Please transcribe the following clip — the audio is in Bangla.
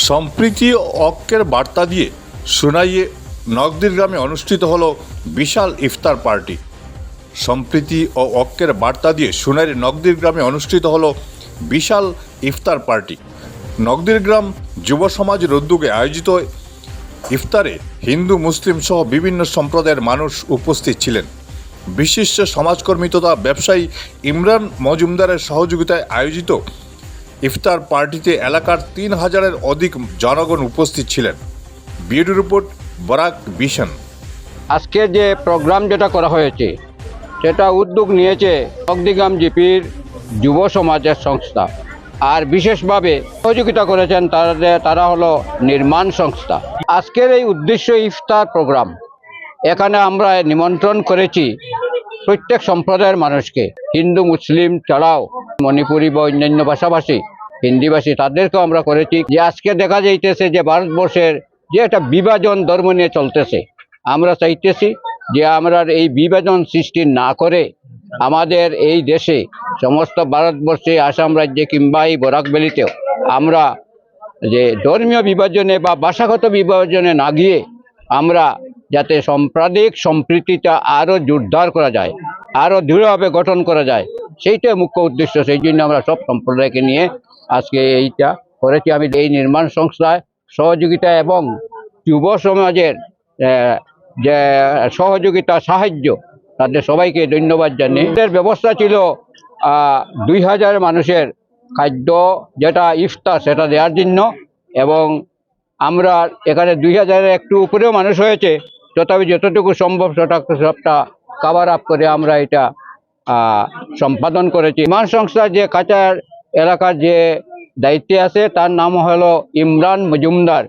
সম্প্রীতি ও ঐক্যের বার্তা দিয়ে সোনাইয়ে নকদির গ্রামে অনুষ্ঠিত হলো বিশাল ইফতার পার্টি। সম্প্রীতি ও ঐক্যের বার্তা দিয়ে সোনাইয়ের নকদির গ্রামে অনুষ্ঠিত হলো বিশাল ইফতার পার্টি। নকদির গ্রাম যুব সমাজের উদ্যোগে আয়োজিত ইফতারে হিন্দু মুসলিম সহ বিভিন্ন সম্প্রদায়ের মানুষ উপস্থিত ছিলেন। বিশিষ্ট সমাজকর্মী তথা ব্যবসায়ী ইমরান মজুমদারের সহযোগিতায় আয়োজিত ইফতার পার্টিতে এলাকার ৩,০০০-এর অধিক জনগণ উপস্থিত ছিলেন। Bureau report, Barak vision. আজকে যে প্রোগ্রাম যেটা করা হয়েছে সেটা উদ্যোগ নিয়েছে নকদিগ্রাম জিপির যুব সমাজের সংস্থা, আর বিশেষভাবে সহযোগিতা করেছেন তারা হলো নির্মাণ সংস্থা। আজকের এই উদ্দেশ্য ইফতার প্রোগ্রাম, এখানে আমরা নিমন্ত্রণ করেছি প্রত্যেক সম্প্রদায়ের মানুষকে, হিন্দু মুসলিম ছাড়াও মণিপুরি বা অন্যান্য ভাষাভাষী হিন্দিভাষী তাদেরকেও আমরা করেছি। যে আজকে দেখা যাইতেছে যে ভারতবর্ষের যে একটা বিভাজন ধর্ম নিয়ে চলতেছে, আমরা চাইতেছি যে আমরা এই বিভাজন সৃষ্টি না করে আমাদের এই দেশে সমস্ত ভারতবর্ষে আসাম রাজ্যে কিংবা এই বরাক ভ্যালিতেও আমরা যে ধর্মীয় বিভাজনে বা ভাষাগত বিভাজনে না গিয়ে আমরা যাতে সাম্প্রদায়িক সম্প্রীতিটা আরও জোরদার করা যায়, আরও দৃঢ়ভাবে গঠন করা যায়, সেইটাই মুখ্য উদ্দেশ্য। সেই জন্য আমরা সব সম্প্রদায়কে নিয়ে আজকে এইটা করেছি। আমি এই নির্মাণ সংস্থায় সহযোগিতা এবং যুব সমাজের যে সহযোগিতা সাহায্য, তাদের সবাইকে ধন্যবাদ জানিয়ে এর ব্যবস্থা ছিল ২,০০০ মানুষের খাদ্য যেটা ইফতার সেটা দেওয়ার জন্য, এবং আমরা এখানে ২,০০০-এর একটু উপরেও মানুষ হয়েছে, তথাপি যতটুকু সম্ভব সবটা কভার আপ করে আমরা এটা সম্পাদন করেছি। নির্মাণ সংস্থার যে কাছাড় এলাকার যে দায়িত্বে আছে তার নাম হলো ইমরান মজুমদার।